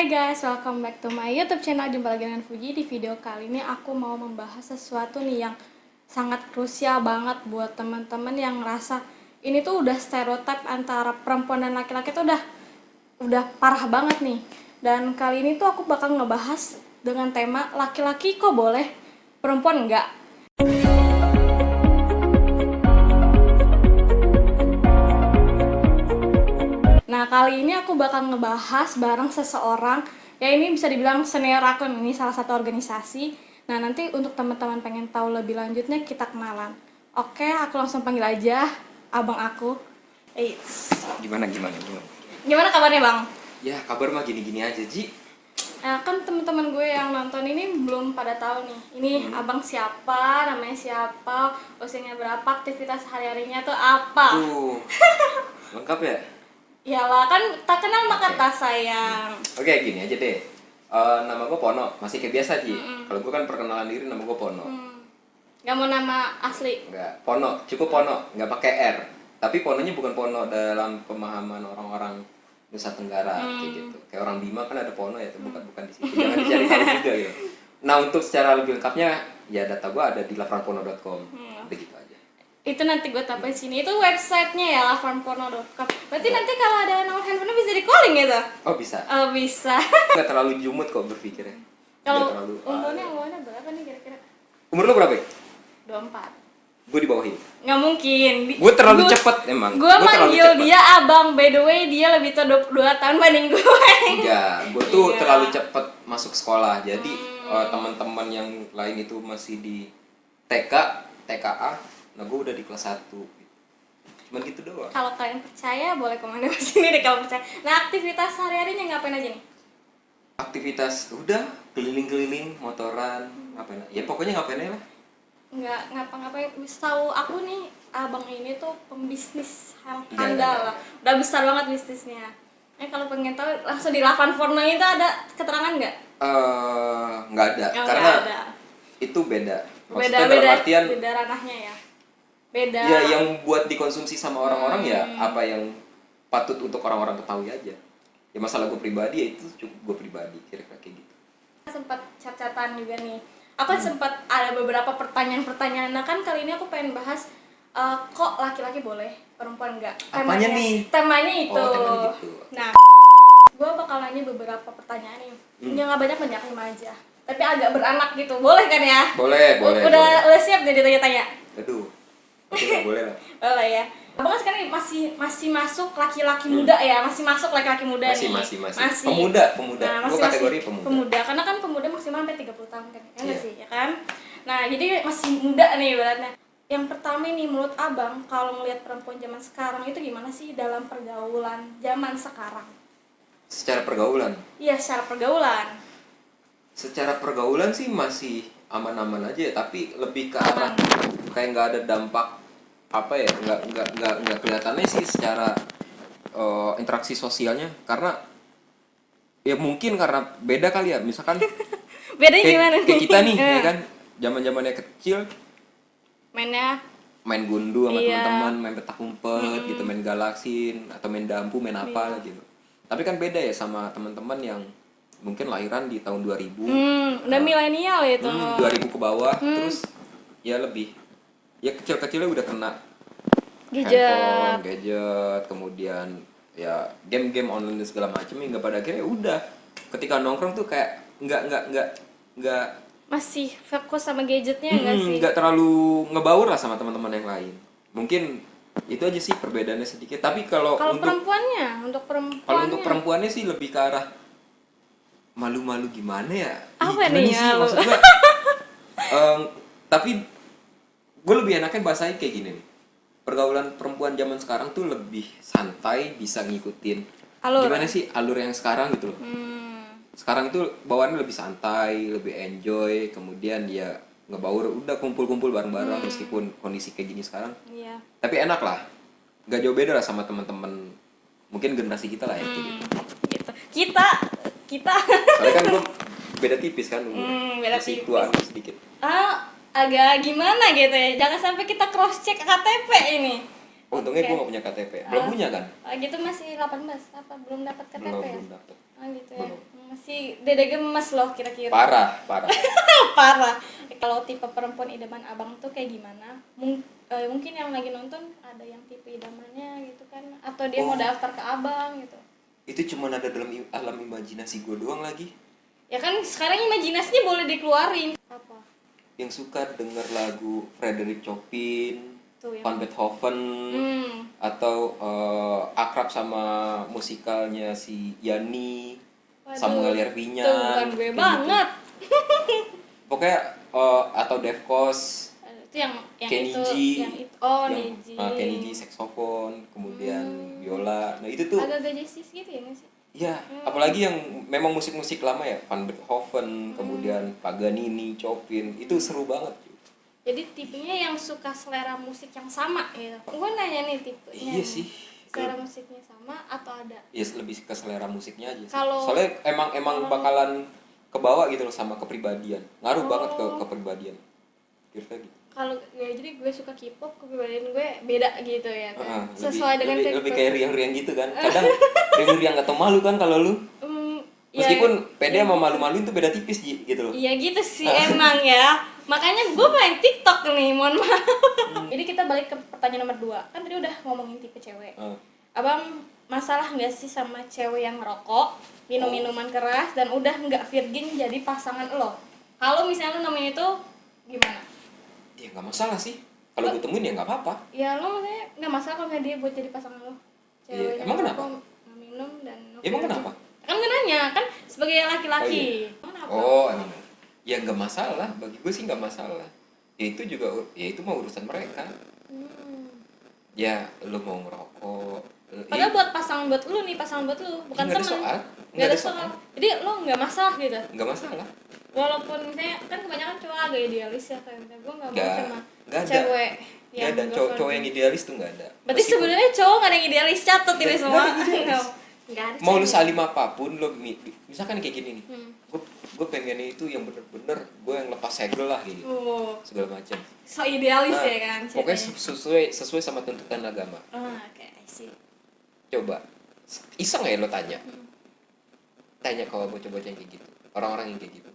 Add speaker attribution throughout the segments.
Speaker 1: Hai guys, welcome back to my YouTube channel. Jumpa lagi dengan Fuji. Di video kali ini aku mau membahas sesuatu nih yang sangat krusial banget buat teman-teman yang ngerasa ini tuh udah stereotip antara perempuan dan laki-laki tuh udah parah banget nih. Dan kali ini tuh aku bakal ngebahas dengan tema laki-laki kok boleh, perempuan enggak. Nah, kali ini aku bakal ngebahas bareng seseorang ya, ini bisa dibilang senior aku, ini salah satu organisasi. Nah, nanti untuk teman-teman pengen tahu lebih lanjutnya kita kenalan. Oke, aku langsung panggil aja abang aku. Eits.
Speaker 2: Gimana?
Speaker 1: Gimana kabarnya, Bang?
Speaker 2: Ya, kabar mah gini-gini aja, Ji.
Speaker 1: Nah, kan teman-teman gue yang nonton ini belum pada tahu nih. Ini abang siapa, namanya siapa, usianya berapa, aktivitas hari-harinya tuh apa.
Speaker 2: Lengkap ya?
Speaker 1: Iyalah, kan tak kenal maka tak sayang.
Speaker 2: Oke, gini aja deh. Nama gue Pono, masih kayak biasa, Ji. Kalau gue kan perkenalan diri, nama gue Pono.
Speaker 1: Gak mau nama asli?
Speaker 2: Enggak, Pono, cukup Pono, nggak pakai R. Tapi Pononya bukan Pono dalam pemahaman orang-orang Nusa Tenggara, kayak gitu. Kayak orang Bima kan ada Pono ya, itu bukan di situ. Jangan dicari tahu juga gitu. Nah, untuk secara lebih lengkapnya, ya data gue ada di lafarpono.com. Begitu aja.
Speaker 1: Itu nanti gue tampilin sini. Itu websitenya ya, lafarpono.com. Berarti nanti kalau ada nomor handphone bisa di calling gitu?
Speaker 2: Oh, bisa.
Speaker 1: Oh, bisa.
Speaker 2: Nggak terlalu jumut kok berpikirnya.
Speaker 1: Kalau
Speaker 2: Nggak terlalu.
Speaker 1: umurnya berapa nih kira-kira?
Speaker 2: Umur lo berapa ya?
Speaker 1: 24.
Speaker 2: Gue di bawahin.
Speaker 1: Nggak mungkin.
Speaker 2: Gue terlalu cepet emang.
Speaker 1: Gue manggil dia abang. By the way, dia lebih tua 22 tahun banding gue.
Speaker 2: Enggak, gue tuh terlalu cepet masuk sekolah. Jadi teman-teman yang lain itu masih di TK, TKA. Nah, gue udah di kelas 1. Cuman gitu doang.
Speaker 1: Kalau kalian percaya, boleh komen di sini deh kalau percaya. Nah, aktivitas sehari-harinya ngapain aja nih?
Speaker 2: Aktivitas udah keliling-keliling, motoran, ngapain? Ya pokoknya ngapain aja lah.
Speaker 1: Nggak ngapa-ngapain. Tahu aku nih, abang ini tuh pembisnis handal lah. Udah besar banget bisnisnya. Kalau pengen tahu langsung di Lafarpono itu ada keterangan nggak?
Speaker 2: Nggak ada, karena
Speaker 1: ada.
Speaker 2: itu beda.
Speaker 1: Beda ranahnya ya. Beda.
Speaker 2: Ya, yang buat dikonsumsi sama orang-orang ya apa yang patut untuk orang-orang ketahui aja. Ya masalah gue pribadi ya itu cukup gue pribadi, kira-kira kayak gitu.
Speaker 1: Sempat chat-chatan juga nih. Aku sempat ada beberapa pertanyaan-pertanyaan. Nah, kan kali ini aku pengen bahas kok laki-laki boleh, perempuan enggak.
Speaker 2: Apanya nih?
Speaker 1: Temanya itu.
Speaker 2: Oh, temanya gitu.
Speaker 1: Nah, gue bakal nanya beberapa pertanyaan nih. Yang nggak banyak 5 aja. Tapi agak beranak gitu. Boleh kan ya?
Speaker 2: Boleh.
Speaker 1: Udah siap nih ditanya-tanya?
Speaker 2: Aduh. Oke lah, boleh lah.
Speaker 1: Boleh ya. Abang kan sekarang masih masuk laki-laki muda ya, masih masuk laki-laki muda
Speaker 2: masih,
Speaker 1: nih.
Speaker 2: Masih. Pemuda.
Speaker 1: Nah,
Speaker 2: Gue kategori pemuda.
Speaker 1: Pemuda, karena kan pemuda maksimal sampai 30 tahun kan, ya nggak sih, ya kan? Nah, jadi masih muda nih ibaratnya. Yang pertama nih, menurut abang, kalau ngelihat perempuan zaman sekarang itu gimana sih dalam pergaulan zaman sekarang?
Speaker 2: Secara pergaulan?
Speaker 1: Iya, secara pergaulan.
Speaker 2: Secara pergaulan sih masih aman-aman aja ya, tapi lebih ke arah kayak nggak ada dampak apa ya, nggak kelihatannya sih secara interaksi sosialnya, karena ya mungkin karena beda kali ya, misalkan
Speaker 1: Bedanya gimana nih?
Speaker 2: kayak kita nih ya kan, zaman-zamannya kecil main gundu sama teman-teman, main petak umpet gitu, main galaksin atau main dampu, main apa gitu. Tapi kan beda ya sama teman-teman yang mungkin lahiran di tahun 2000.
Speaker 1: Udah milenial itu.
Speaker 2: 2000 ke bawah, terus ya lebih ya kecil-kecilnya udah kena handphone, gadget, kemudian ya game-game online segala macam, hingga pada akhirnya udah ketika nongkrong tuh kayak nggak
Speaker 1: masih fokus sama gadgetnya nggak sih?
Speaker 2: Nggak terlalu ngebaur lah sama teman-teman yang lain. Mungkin itu aja sih perbedaannya sedikit. Tapi kalau untuk perempuannya sih lebih ke arah malu-malu gimana ya?
Speaker 1: Apa nih ya?
Speaker 2: Maksud gue, tapi gue lebih enaknya bahasain kayak gini nih. Pergaulan perempuan zaman sekarang tuh lebih santai, bisa ngikutin gimana sih alur yang sekarang gitu loh. Sekarang itu bawaannya lebih santai, lebih enjoy, kemudian dia ngebaur, udah kumpul-kumpul bareng-bareng meskipun kondisi kayak gini sekarang.
Speaker 1: Iya.
Speaker 2: Tapi enak lah, nggak jauh beda lah sama teman-teman mungkin generasi kita lah ya kayak gitu.
Speaker 1: Kita.
Speaker 2: Soalnya kan gue beda tipis kan umur,
Speaker 1: beda
Speaker 2: masih
Speaker 1: tipis.
Speaker 2: tuaan sedikit.
Speaker 1: Agak gimana gitu ya, jangan sampai kita cross check KTP ini.
Speaker 2: Untungnya gue gak punya KTP, belum punya kan?
Speaker 1: Gitu masih 18, apa belum dapat KTP?
Speaker 2: Belum dapat.
Speaker 1: Gitu ya. Masih dada gemes loh kira-kira.
Speaker 2: Parah.
Speaker 1: Parah. Kalau tipe perempuan idaman abang tuh kayak gimana? Mungkin yang lagi nonton ada yang tipe idamannya gitu kan, atau dia mau daftar ke abang gitu.
Speaker 2: Itu cuma ada dalam alam imajinasi gue doang lagi.
Speaker 1: Ya kan sekarang imajinasinya boleh dikeluarin. Apa?
Speaker 2: Yang suka denger lagu Frederick Chopin,
Speaker 1: Tuh, ya.
Speaker 2: Van Beethoven, atau akrab sama musikalnya si Yani, Samuel Yervinya.
Speaker 1: Tuh bukan gue banget.
Speaker 2: Gitu. Pokoknya atau Defcos,
Speaker 1: Itu yang
Speaker 2: Kenny
Speaker 1: itu,
Speaker 2: G,
Speaker 1: yang itu. Oh,
Speaker 2: yang,
Speaker 1: Neji.
Speaker 2: Kenny G saksofon, kemudian biola. Nah itu tuh.
Speaker 1: Agak-agak jazz gitu ya nggak sih?
Speaker 2: Iya, apalagi yang memang musik-musik lama ya, Van Beethoven, kemudian Paganini, Chopin, itu seru banget.
Speaker 1: Jadi tipenya yang suka selera musik yang sama gitu. Gue nanya nih tipenya.
Speaker 2: Iya sih.
Speaker 1: Selera musiknya sama atau ada?
Speaker 2: Ya lebih ke selera musiknya aja sih.
Speaker 1: Kalau
Speaker 2: soalnya emang bakalan kebawa gitu loh sama kepribadian. Ngaruh banget ke kepribadian. Kira-kira gitu.
Speaker 1: Kalau ya jadi gue suka K-pop, kepribadian gue beda gitu ya kan.
Speaker 2: Sesuai dengan lebih kayak riang-riang gitu kan. Kadang riang atau malu kan kalau lu. Meskipun pede sama malu-maluin tuh beda tipis gitu loh.
Speaker 1: Iya gitu sih emang ya. Makanya gue main TikTok nih, mohon maaf. Jadi kita balik ke pertanyaan nomor 2. Kan tadi udah ngomongin tipe cewek. Abang masalah nggak sih sama cewek yang ngerokok, minum minuman keras, dan udah nggak virgin jadi pasangan lo? Kalau misalnya lo nemuin itu gimana?
Speaker 2: Ya nggak masalah sih. Kalau gue temuin ya nggak apa-apa.
Speaker 1: Ya lo maksudnya nggak masalah kalau dia buat jadi pasangan lo. Cewek
Speaker 2: emang kenapa?
Speaker 1: Nggak minum dan
Speaker 2: emang kenapa?
Speaker 1: Kan gue nanya kan sebagai laki-laki.
Speaker 2: Emang ya nggak masalah, bagi gue sih nggak masalah. Ya itu juga, ya itu mah urusan mereka. Ya lo mau ngerokok,
Speaker 1: padahal buat pasangan buat lu nih, pasangan buat lu, bukan teman. Nggak ada soal. Jadi lo nggak masalah gitu?
Speaker 2: Nggak masalah.
Speaker 1: Walaupun misalnya kan kebanyakan cowok agak idealis ya, kayak misalnya gue nggak mau sama
Speaker 2: gak
Speaker 1: cewek.
Speaker 2: Nggak ada cowok yang idealis tuh nggak ada.
Speaker 1: Berarti sebenarnya cowok nggak ada yang idealis, catat ini semua. Nggak ada.
Speaker 2: Mau lu salim apapun lo, misalkan kayak gini nih, gue pengennya itu yang bener-bener gue yang lepas segel lah gitu, segala macam.
Speaker 1: So idealis ya kan?
Speaker 2: Pokoknya sesuai sama tuntutan agama.
Speaker 1: Oke, I see.
Speaker 2: Coba iseng ya lo tanya kalau bocah-bocah yang kayak gitu, orang-orang yang kayak gitu,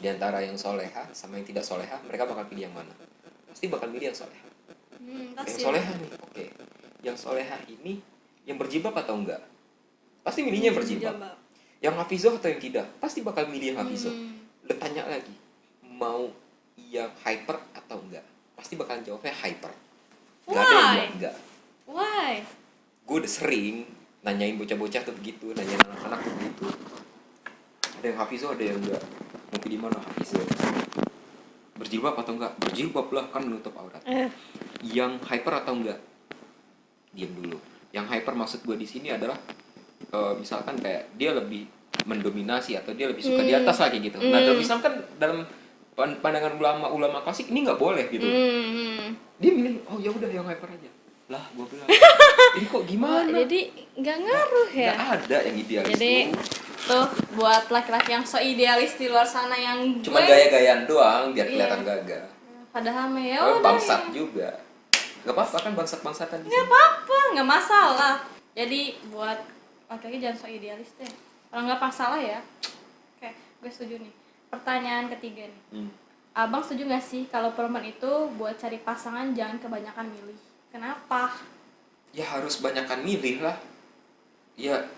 Speaker 2: di antara yang soleha sama yang tidak soleha, mereka bakal pilih yang mana? Pasti bakal pilih yang soleha. Yang soleha nih, oke. Yang soleha ini yang berjilbab atau enggak? Pasti milihnya yang berjilbab. Yang hafizah atau yang tidak? Pasti bakal milih yang hafizah. Lo tanya lagi, mau yang hyper atau enggak? Pasti bakal jawabnya hyper. Gak ada yang bilang enggak.
Speaker 1: Why?
Speaker 2: Gue udah sering nanyain bocah-bocah tuh begitu, nanyain anak-anak tuh begitu. Ada yang hafizah, ada yang enggak. Mau pilih mana hafizah? Berjilbab atau enggak? Berjilbab lah, kan menutup aurat. Yang hyper atau enggak? Diam dulu. Yang hyper maksud gue di sini adalah misalkan kayak dia lebih mendominasi atau dia lebih suka di atas lagi gitu. Nah, dalam Islam kan, dalam pandangan ulama klasik ini nggak boleh gitu. Dia milih, oh ya udah yang hyper aja. Lah, gue bilang, ini kok gimana?
Speaker 1: Jadi nggak ngaruh ya?
Speaker 2: Nggak ada yang idealis.
Speaker 1: Jadi tuh buat laki-laki yang so idealis di luar sana yang
Speaker 2: cuma gaya-gayaan doang biar kelihatan gagah.
Speaker 1: Padahal ya
Speaker 2: bangsat juga. Gak apa-apa kan bangsat-bangsatan di sini.
Speaker 1: Gak apa-apa, gak masalah. Jadi buat laki-laki jangan so idealis deh. Kalau nggak masalah ya. Oke, gue setuju nih. Pertanyaan ketiga nih. Abang setuju nggak sih kalau perempuan itu buat cari pasangan jangan kebanyakan milih? Kenapa?
Speaker 2: Ya harus banyakan milih lah. Ya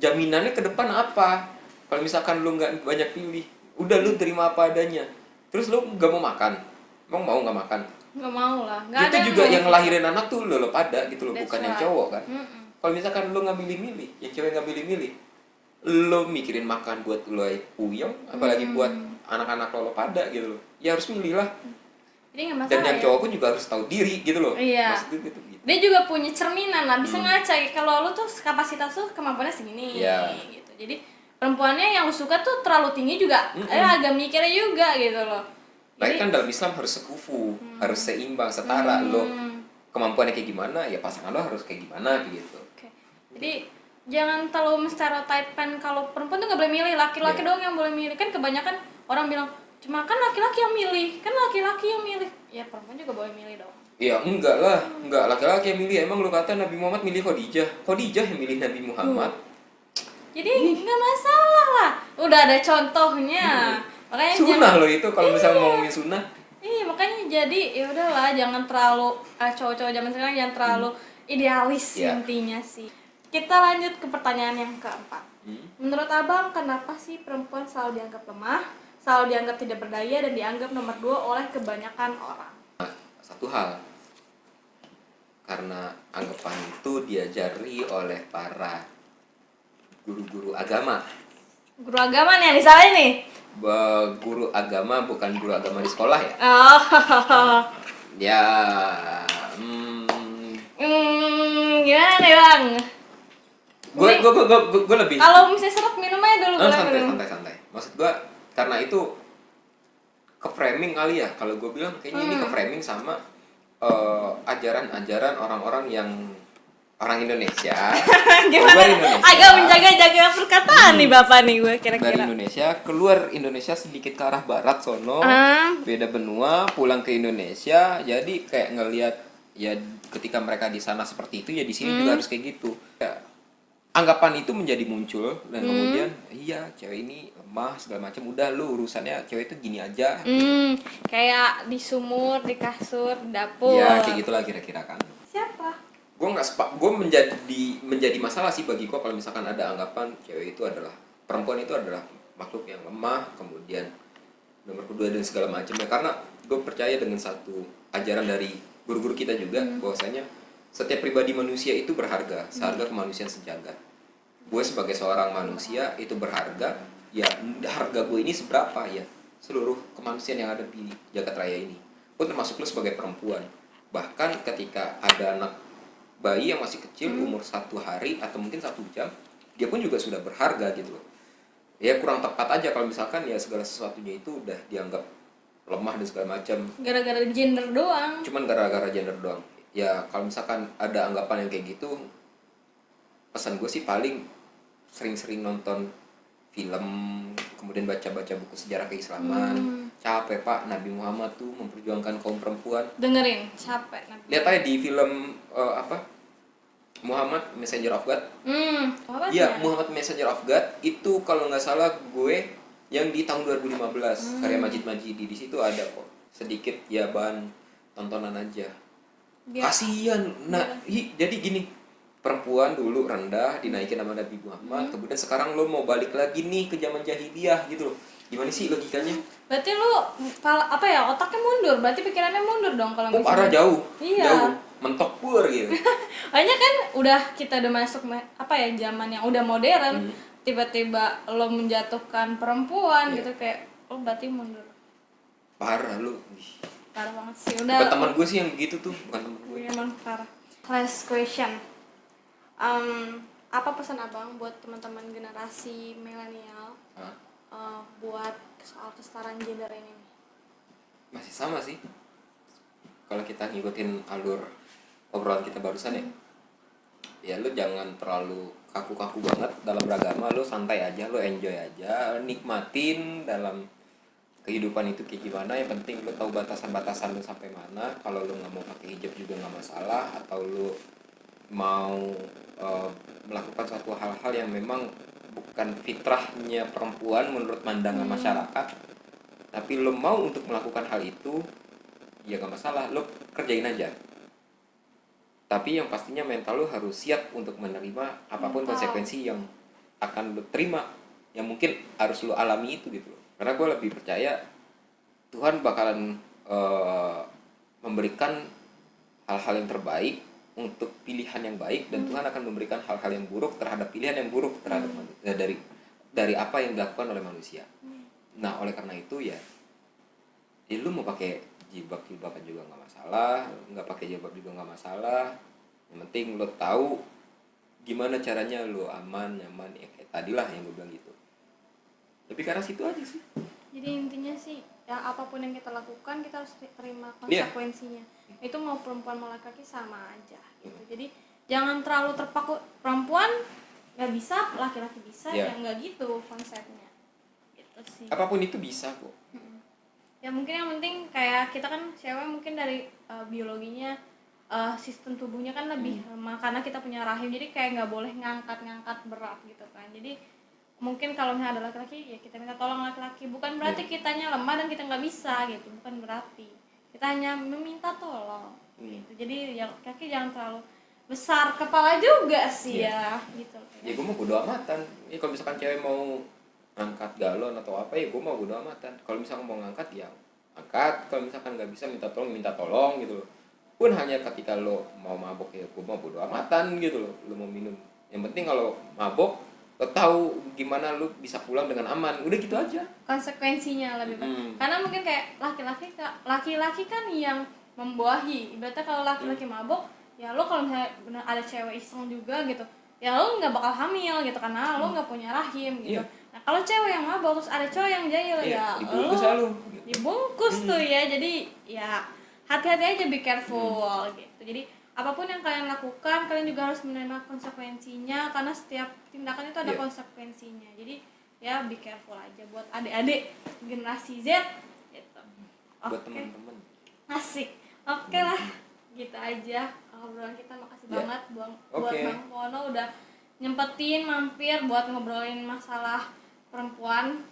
Speaker 2: jaminannya ke depan apa? Kalau misalkan lu nggak banyak pilih, udah lu terima apa adanya. Terus lu nggak mau makan, emang mau nggak makan?
Speaker 1: Nggak mau lah. Nggak
Speaker 2: itu
Speaker 1: ada
Speaker 2: juga yang ngelahirin anak tuh lo pada gitu loh, bukan
Speaker 1: right.
Speaker 2: Yang cowok kan. Kalau misalkan lu nggak milih-milih, yang cewek nggak milih-milih, lo mikirin makan buat lo puyeng, apalagi buat anak-anak lo pada gitu loh. Ya harus milih lah.
Speaker 1: Jadi nggak masalah.
Speaker 2: Dan yang cowok pun juga harus tahu diri gitu loh.
Speaker 1: Iya.
Speaker 2: Maksudnya gitu.
Speaker 1: Dia juga punya cerminan lah, bisa ngaca kalau lu tuh kapasitas tuh kemampuannya segini gitu. Jadi perempuannya yang lu suka tuh terlalu tinggi juga, agak mikirnya juga gitu loh.
Speaker 2: Baik kan dalam Islam harus sekufu, harus seimbang, setara. Lo kemampuannya kayak gimana, ya pasangan lo harus kayak gimana gitu.
Speaker 1: Jadi jangan terlalu menstereotipkan kalau perempuan tuh nggak boleh milih, laki-laki doang yang boleh milih. Kan kebanyakan orang bilang cuma kan laki-laki yang milih, kan laki-laki yang milih. Ya perempuan juga boleh milih dong.
Speaker 2: Ya enggak lah, enggak laki-laki yang milih. Emang lu kata Nabi Muhammad milih Khadijah yang milih Nabi Muhammad.
Speaker 1: Jadi nggak masalah lah, udah ada contohnya. Makanya
Speaker 2: Sunnah loh itu kalau misalnya ngomongin sunnah.
Speaker 1: iya makanya jadi ya udahlah, jangan terlalu cowok-cowok zaman sekarang jangan terlalu idealis intinya sih. Kita lanjut ke pertanyaan yang keempat. Menurut abang, kenapa sih perempuan selalu dianggap lemah, selalu dianggap tidak berdaya, dan dianggap nomor 2 oleh kebanyakan orang?
Speaker 2: Satu hal, karena anggapan itu diajari oleh para guru-guru agama.
Speaker 1: Guru agama nih yang disalahin nih?
Speaker 2: Guru agama, bukan guru agama di sekolah ya.
Speaker 1: Oh.
Speaker 2: Ya
Speaker 1: Gimana nih bang?
Speaker 2: gue lebih
Speaker 1: Kalau misalnya seret minum aja dulu.
Speaker 2: santai. Maksud gue karena itu ke framing kali ya. Kalau gue bilang kayaknya ini ke framing sama ajaran-ajaran orang-orang yang orang Indonesia.
Speaker 1: Gimana? Agak menjaga perkataan nih bapak nih gue kira-kira.
Speaker 2: Dari Indonesia keluar Indonesia sedikit ke arah barat sono, beda benua, pulang ke Indonesia, jadi kayak ngelihat ya ketika mereka di sana seperti itu ya di sini juga harus kayak gitu. Ya, anggapan itu menjadi muncul dan kemudian iya cewek ini lemah segala macam, udah lu urusannya cewek itu gini aja.
Speaker 1: Kayak di sumur, di kasur, di dapur.
Speaker 2: Ya kayak gitulah kira-kira kan.
Speaker 1: Siapa?
Speaker 2: Gue menjadi masalah sih bagi gue kalau misalkan ada anggapan cewek itu adalah, perempuan itu adalah makhluk yang lemah, kemudian nomor kedua dan segala macamnya. Karena gue percaya dengan satu ajaran dari guru-guru kita juga bahwasanya setiap pribadi manusia itu berharga, seharga kemanusiaan sejagat. Gue sebagai seorang manusia itu berharga, ya harga gue ini seberapa ya seluruh kemanusiaan yang ada di jagat raya ini. Gue termasuk lo sebagai perempuan. Bahkan ketika ada anak bayi yang masih kecil umur 1 hari atau mungkin 1 jam, dia pun juga sudah berharga gitu loh. Ya kurang tepat aja kalau misalkan ya segala sesuatunya itu udah dianggap lemah dan segala macam.
Speaker 1: Gara-gara gender doang.
Speaker 2: Cuman gara-gara gender doang. Ya kalau misalkan ada anggapan yang kayak gitu, pesan gue sih paling sering-sering nonton film, kemudian baca-baca buku sejarah keislaman. Capek pak, Nabi Muhammad tuh memperjuangkan kaum perempuan.
Speaker 1: Dengerin, capek Nabi.
Speaker 2: Lihat aja di film Muhammad Messenger of God. Iya, Muhammad Messenger of God itu kalau nggak salah gue yang di tahun 2015 karya Majid Majidi. Di situ ada kok sedikit ya bahan tontonan aja. Kasihan. Jadi gini, perempuan dulu rendah dinaikin sama Nabi Muhammad, kemudian sekarang lo mau balik lagi nih ke zaman jahiliyah gitu loh. Gimana sih logikanya?
Speaker 1: Berarti lu otaknya mundur, berarti pikirannya mundur dong kalau misalnya.
Speaker 2: Parah jauh.
Speaker 1: Iya.
Speaker 2: Jauh. Mentok pur gitu.
Speaker 1: Hanya kan kita udah masuk zaman yang udah modern, tiba-tiba lo menjatuhkan perempuan gitu, kayak lo berarti mundur.
Speaker 2: Parah lu.
Speaker 1: Parah banget sih. Udah.
Speaker 2: Bukan teman gue sih yang begitu tuh, bukan teman gue.
Speaker 1: Emang parah. Last question. Apa pesan abang buat teman-teman generasi milenial buat soal kesetaraan gender ini?
Speaker 2: Masih sama sih. Kalau kita ngikutin alur obrolan kita barusan ya lu jangan terlalu kaku-kaku banget dalam beragama, lu santai aja, lu enjoy aja, nikmatin dalam kehidupan itu kayak gimana. Yang penting lu tahu batasan-batasan lu sampai mana. Kalau lu nggak mau pakai hijab juga nggak masalah, atau lu mau melakukan suatu hal-hal yang memang bukan fitrahnya perempuan menurut pandangan masyarakat, tapi lu mau untuk melakukan hal itu, ya nggak masalah, lu kerjain aja. Tapi yang pastinya mental lu harus siap untuk menerima apapun konsekuensi yang akan lu terima, yang mungkin harus lu alami itu gitu. Karena gue lebih percaya Tuhan bakalan memberikan hal-hal yang terbaik untuk pilihan yang baik, dan Tuhan akan memberikan hal-hal yang buruk terhadap pilihan yang buruk terhadap dari apa yang dilakukan oleh manusia. Nah oleh karena itu ya lu mau pakai jilbab juga nggak masalah, nggak pakai jilbab juga nggak masalah. Yang penting lo tahu gimana caranya lo aman, nyaman, ya kayak tadi lah yang gue bilang gitu. Lebih karena situ aja sih.
Speaker 1: Jadi intinya sih ya apapun yang kita lakukan kita harus terima konsekuensinya. Itu mau perempuan mau laki-laki sama aja gitu. Jadi jangan terlalu terpaku, perempuan nggak bisa, laki-laki bisa, ya nggak gitu konsepnya. Gitu sih.
Speaker 2: Apapun itu bisa kok.
Speaker 1: Ya mungkin yang penting kayak kita kan cewek mungkin dari biologinya sistem tubuhnya kan lebih lemah karena kita punya rahim, jadi kayak nggak boleh ngangkat berat gitu kan. Jadi mungkin kalau misalnya ada laki-laki ya kita minta tolong laki-laki, bukan berarti kitanya lemah dan kita nggak bisa gitu, bukan berarti, kita hanya meminta tolong gitu. Jadi ya laki-laki jangan terlalu besar kepala juga sih ya gitu.
Speaker 2: Ya gue mau bodo amatan ya, kalau misalkan cewek mau angkat galon atau apa ya gue mau bodo amatan. Kalau misalkan mau ngangkat ya angkat, kalau misalkan nggak bisa minta tolong gitu loh. Pun hanya ketika lo mau mabok ya gue mau bodo amatan gitu loh. Lo mau minum, yang penting kalau mabok lo tahu gimana lo bisa pulang dengan aman, udah gitu aja.
Speaker 1: Konsekuensinya lebih baik. Karena mungkin kayak laki-laki kan yang membuahi, ibaratnya kalau laki-laki mabok ya lo kalau misalnya bener ada cewek iseng juga gitu ya lo nggak bakal hamil gitu karena lo nggak punya rahim gitu. Nah kalau cewek yang mabok terus ada cowok yang jahil ya
Speaker 2: dibungkus
Speaker 1: lo dibungkus tuh ya. Jadi ya hati-hati aja, be careful gitu. Jadi apapun yang kalian lakukan kalian juga harus menerima konsekuensinya, karena setiap tindakan itu ada konsekuensinya. Jadi ya be careful aja buat adik-adik generasi Z gitu.
Speaker 2: Buat teman-teman
Speaker 1: Asik. Oke lah, gitu aja obrolan kita. Makasih banget buat Bang Pono udah nyempetin mampir buat ngobrolin masalah perempuan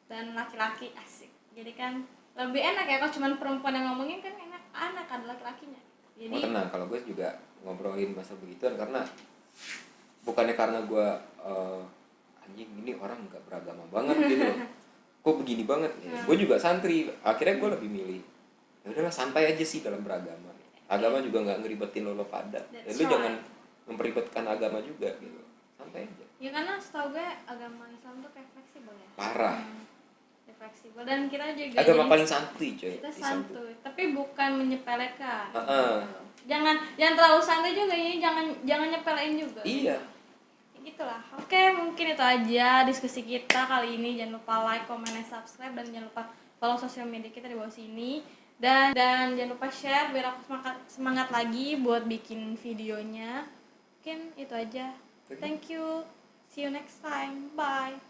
Speaker 1: dan laki-laki. Asik. Jadi kan lebih enak ya kalau cuma perempuan yang ngomongin, kan enak ada laki-lakinya. Jadi
Speaker 2: tenang, kalau gue juga ngobrolin masalah begituan karena bukannya karena gue anjing ini orang nggak beragama banget gitu loh. Kok begini banget ya. Gue juga santri, akhirnya gue lebih milih ya udahlah santai aja sih dalam beragama. Agama juga nggak ngeribetin lo pada. Ya, lu jangan memperibetkan agama juga gitu. Santai aja.
Speaker 1: Ya karena setahu gue agama Islam tuh kayak fleksibel ya.
Speaker 2: Parah.
Speaker 1: Fleksibel, dan kita juga
Speaker 2: agama paling santuy coy.
Speaker 1: Kita santuy, tapi bukan menyepelekan. Jangan terlalu santai juga ya, jangan nyepelein juga.
Speaker 2: Iya.
Speaker 1: Gitulah. Oke, mungkin itu aja diskusi kita kali ini. Jangan lupa like, comment, dan subscribe, dan jangan lupa follow sosial media kita di bawah sini. Dan jangan lupa share biar aku semangat lagi buat bikin videonya. Mungkin itu aja. Thank you. See you next time. Bye.